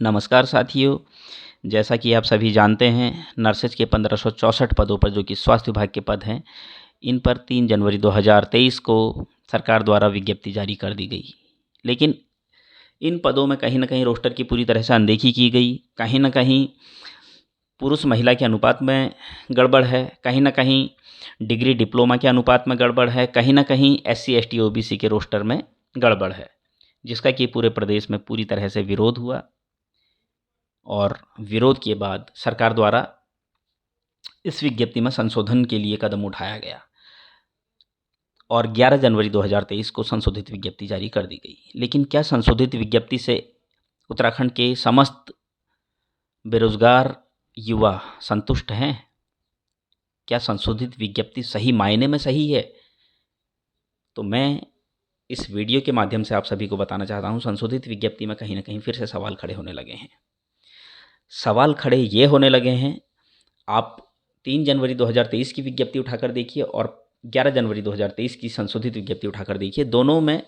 नमस्कार साथियों, जैसा कि आप सभी जानते हैं, नर्सेज के 1564 पदों पर जो कि स्वास्थ्य विभाग के पद हैं, इन पर 3 जनवरी 2023 को सरकार द्वारा विज्ञप्ति जारी कर दी गई। लेकिन इन पदों में कहीं न कहीं रोस्टर की पूरी तरह से अनदेखी की गई। कहीं न कहीं पुरुष महिला के अनुपात में गड़बड़ है, कहीं न कहीं डिग्री डिप्लोमा के अनुपात में गड़बड़ है, कहीं न कहीं SC ST OBC के रोस्टर में गड़बड़ है, जिसका कि पूरे प्रदेश में पूरी तरह से विरोध हुआ। और विरोध के बाद सरकार द्वारा इस विज्ञप्ति में संशोधन के लिए कदम उठाया गया और 11 जनवरी 2023 को संशोधित विज्ञप्ति जारी कर दी गई। लेकिन क्या संशोधित विज्ञप्ति से उत्तराखंड के समस्त बेरोजगार युवा संतुष्ट हैं? क्या संशोधित विज्ञप्ति सही मायने में सही है? तो मैं इस वीडियो के माध्यम से आप सभी को बताना चाहता हूं, संशोधित विज्ञप्ति में कहीं ना कहीं फिर से सवाल खड़े होने लगे हैं। सवाल खड़े ये होने लगे हैं, आप 3 जनवरी 2023 की विज्ञप्ति उठाकर देखिए और 11 जनवरी 2023 की संशोधित विज्ञप्ति उठाकर देखिए। दोनों में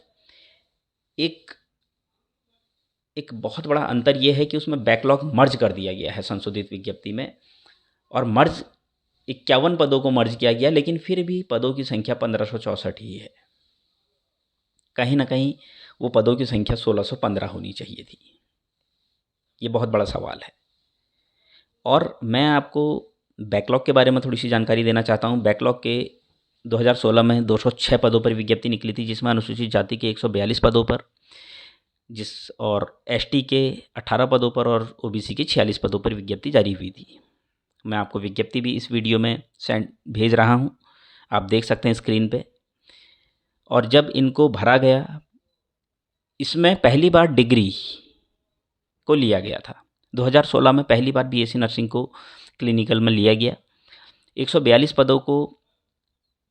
एक बहुत बड़ा अंतर यह है कि उसमें बैकलॉग मर्ज कर दिया गया है संशोधित विज्ञप्ति में, और मर्ज 51 पदों को मर्ज किया गया, लेकिन फिर भी पदों की संख्या 1564 ही है। कहीं ना कहीं वो पदों की संख्या 1615 होनी चाहिए थी। ये बहुत बड़ा सवाल है। और मैं आपको बैकलॉग के बारे में थोड़ी सी जानकारी देना चाहता हूँ। बैकलॉग के 2016 में 206 पदों पर विज्ञप्ति निकली थी, जिसमें अनुसूचित जाति के 142 पदों पर, और ST के 18 पदों पर और OBC के 46 पदों पर विज्ञप्ति जारी हुई थी। मैं आपको विज्ञप्ति भी इस वीडियो में भेज रहा हूँ, आप देख सकते हैं स्क्रीन पे। और जब इनको भरा गया, इसमें पहली बार डिग्री को लिया गया था। 2016 में पहली बार BSc नर्सिंग को क्लिनिकल में लिया गया। 142 पदों को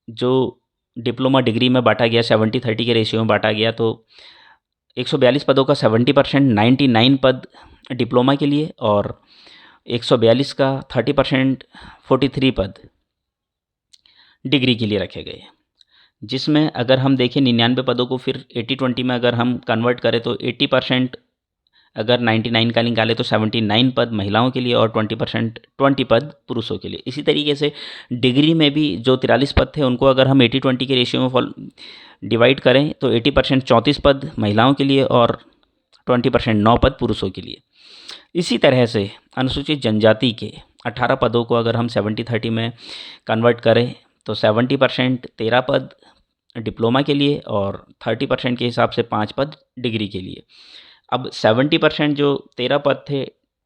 जो डिप्लोमा डिग्री में बांटा गया, 70-30 के रेशियो में बांटा गया, तो 142 पदों का 70% 99 पद डिप्लोमा के लिए और 142 का 30% 43 पद डिग्री के लिए रखे गए। जिसमें अगर हम देखें 99 पदों को फिर 80-20 में अगर हम कन्वर्ट करें तो 80% अगर 99 का निकाले तो 79 पद महिलाओं के लिए और 20 पद पुरुषों के लिए। इसी तरीके से डिग्री में भी जो 43 पद थे, उनको अगर हम 80-20 के रेशियो में डिवाइड करें तो 80% 34 पद महिलाओं के लिए और 20% 9 पद पुरुषों के लिए। इसी तरह से अनुसूचित जनजाति के 18 पदों को अगर हम 70-30 में कन्वर्ट करें तो 70% 13 पद डिप्लोमा के लिए और 30% के हिसाब से 5 पद डिग्री के लिए। अब 70% जो 13 पद थे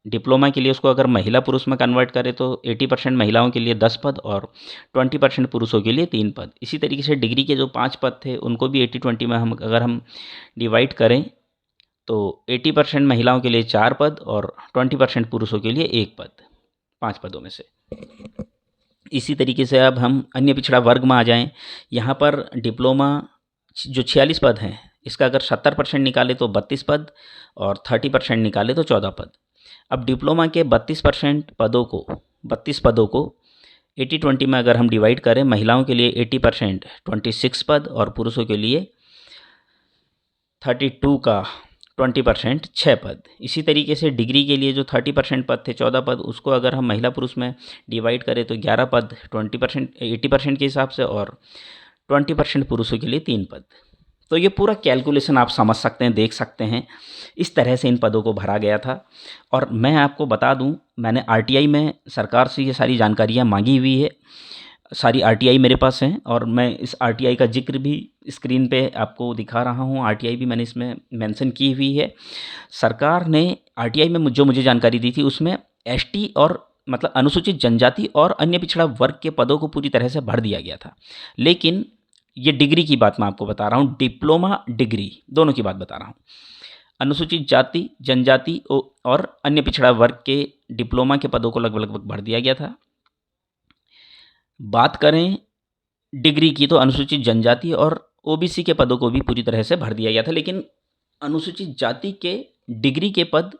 डिप्लोमा के लिए, उसको अगर महिला पुरुष में कन्वर्ट करें तो 80% महिलाओं के लिए 10 पद और 20% पुरुषों के लिए 3 पद। इसी तरीके से डिग्री के जो 5 पद थे, उनको भी 80-20 में अगर हम डिवाइड करें तो 80% महिलाओं के लिए 4 पद और 20% पुरुषों के लिए 1 पद, 5 पदों में से। इसी तरीके से अब हम अन्य पिछड़ा वर्ग में आ जाएं। यहाँ पर डिप्लोमा जो 46 पद हैं, इसका अगर 70% निकाले तो 32 पद और 30% निकाले तो 14 पद। अब डिप्लोमा के 32% पदों को 32 पदों को 80-20 में अगर हम डिवाइड करें, महिलाओं के लिए 80% 26 पद और पुरुषों के लिए 32 का 20% 6 पद। इसी तरीके से डिग्री के लिए जो 30% पद थे 14 पद, उसको अगर हम महिला पुरुष में डिवाइड करें तो 11 पद 80% के हिसाब से और 20% पुरुषों के लिए 3 पद। तो ये पूरा कैलकुलेशन आप समझ सकते हैं, देख सकते हैं, इस तरह से इन पदों को भरा गया था। और मैं आपको बता दूं, मैंने RTI में सरकार से ये सारी जानकारियाँ मांगी हुई है, सारी RTI मेरे पास हैं और मैं इस RTI का जिक्र भी स्क्रीन पे आपको दिखा रहा हूँ। RTI भी मैंने इसमें मेंशन की हुई है। सरकार ने RTI में जो मुझे जानकारी दी थी, उसमें ST और मतलब अनुसूचित जनजाति और अन्य पिछड़ा वर्ग के पदों को पूरी तरह से भर दिया गया था। लेकिन ये डिग्री की बात मैं आपको बता रहा हूँ, डिप्लोमा डिग्री दोनों की बात बता रहा हूँ। अनुसूचित जाति जनजाति और अन्य पिछड़ा वर्ग के डिप्लोमा के पदों को लगभग भर दिया गया था। बात करें डिग्री की तो अनुसूचित जनजाति और OBC के पदों को भी पूरी तरह से भर दिया गया था। लेकिन अनुसूचित जाति के डिग्री के पद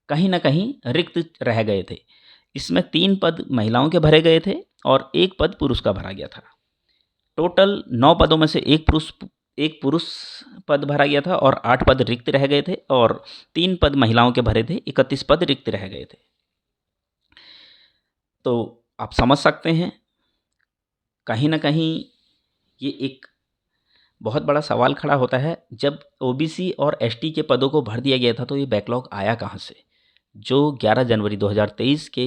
कहीं ना कहीं रिक्त रह गए थे। इसमें 3 पद महिलाओं के भरे गए थे और 1 पद पुरुष का भरा गया था। टोटल 9 पदों में से एक पुरुष पद भरा गया था और 8 पद रिक्त रह गए थे और 3 पद महिलाओं के भरे थे, 31 पद रिक्त रह गए थे। तो आप समझ सकते हैं कहीं ना कहीं ये एक बहुत बड़ा सवाल खड़ा होता है। जब ओबीसी और एसटी के पदों को भर दिया गया था तो ये बैकलॉग आया कहाँ से, जो 11 जनवरी 2023 के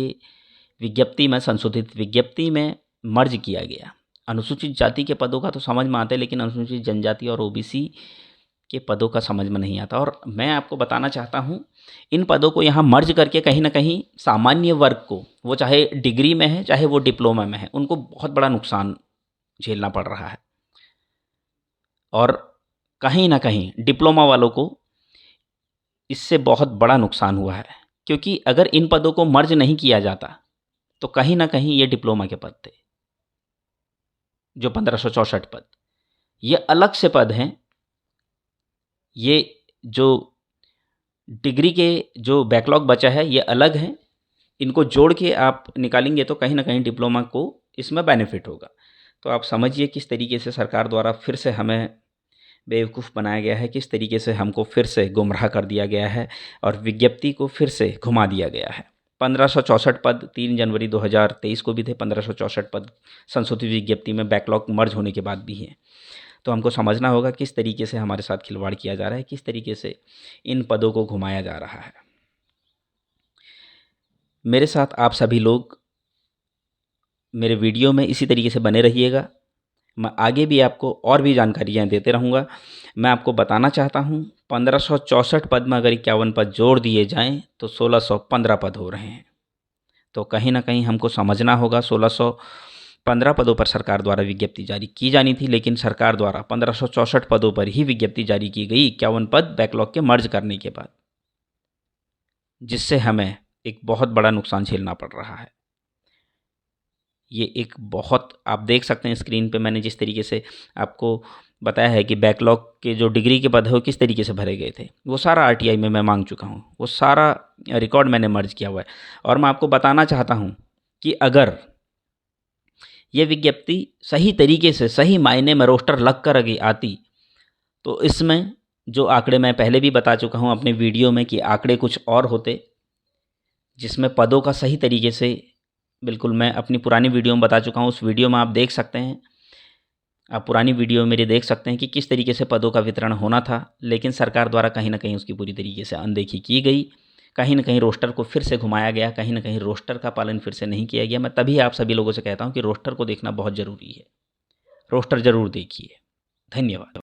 विज्ञप्ति में, संशोधित विज्ञप्ति में मर्ज किया गया। अनुसूचित जाति के पदों का तो समझ में आता है, लेकिन अनुसूचित जनजाति और ओबीसी के पदों का समझ में नहीं आता। और मैं आपको बताना चाहता हूँ, इन पदों को यहाँ मर्ज करके कहीं ना कहीं सामान्य वर्ग को, वो चाहे डिग्री में है चाहे वो डिप्लोमा में है, उनको बहुत बड़ा नुकसान झेलना पड़ रहा है। और कहीं ना कहीं डिप्लोमा वालों को इससे बहुत बड़ा नुकसान हुआ है, क्योंकि अगर इन पदों को मर्ज नहीं किया जाता तो कहीं ना कहीं ये डिप्लोमा के पद थे, जो 1564 पद, ये अलग से पद हैं। ये जो डिग्री के जो बैकलॉग बचा है ये अलग है, इनको जोड़ के आप निकालेंगे तो कहीं ना कहीं डिप्लोमा को इसमें बेनिफिट होगा। तो आप समझिए किस तरीके से सरकार द्वारा फिर से हमें बेवकूफ़ बनाया गया है, किस तरीके से हमको फिर से गुमराह कर दिया गया है और विज्ञप्ति को फिर से घुमा दिया गया है। 1564 पद 3 जनवरी 2023 को भी थे, 1564 पद संशोधित विज्ञप्ति में बैकलॉग मर्ज होने के बाद भी हैं। तो हमको समझना होगा किस तरीके से हमारे साथ खिलवाड़ किया जा रहा है, किस तरीके से इन पदों को घुमाया जा रहा है। मेरे साथ आप सभी लोग मेरे वीडियो में इसी तरीके से बने रहिएगा। मैं आगे भी आपको और भी जानकारियाँ देते रहूँगा। मैं आपको बताना चाहता हूँ 1564 पद में अगर 51 पद जोड़ दिए जाएं तो 1615 पद हो रहे हैं। तो कहीं ना कहीं हमको समझना होगा 1615 पदों पर सरकार द्वारा विज्ञप्ति जारी की जानी थी, लेकिन सरकार द्वारा 1564 पदों पर ही विज्ञप्ति जारी की गई 51 पद बैकलॉग के मर्ज करने के बाद, जिससे हमें एक बहुत बड़ा नुकसान झेलना पड़ रहा है। ये एक बहुत, आप देख सकते हैं स्क्रीन पे मैंने जिस तरीके से आपको बताया है कि बैकलॉग के जो डिग्री के पद है वो किस तरीके से भरे गए थे, वो सारा आरटीआई में मैं मांग चुका हूँ, वो सारा रिकॉर्ड मैंने मर्ज किया हुआ है। और मैं आपको बताना चाहता हूँ कि अगर ये विज्ञप्ति सही तरीके से, सही मायने में रोस्टर लग कर आगे आती तो इसमें जो आंकड़े मैं पहले भी बता चुका हूँ अपने वीडियो में कि आंकड़े कुछ और होते, जिसमें पदों का सही तरीके से, बिल्कुल मैं अपनी पुरानी वीडियो में बता चुका हूँ, उस वीडियो में आप देख सकते हैं, आप पुरानी वीडियो मेरे देख सकते हैं कि किस तरीके से पदों का वितरण होना था। लेकिन सरकार द्वारा कहीं ना कहीं उसकी पूरी तरीके से अनदेखी की गई, कहीं ना कहीं रोस्टर को फिर से घुमाया गया, कहीं ना कहीं रोस्टर का पालन फिर से नहीं किया गया। मैं तभी आप सभी लोगों से कहता हूँ कि रोस्टर को देखना बहुत ज़रूरी है, रोस्टर ज़रूर देखिए। धन्यवाद।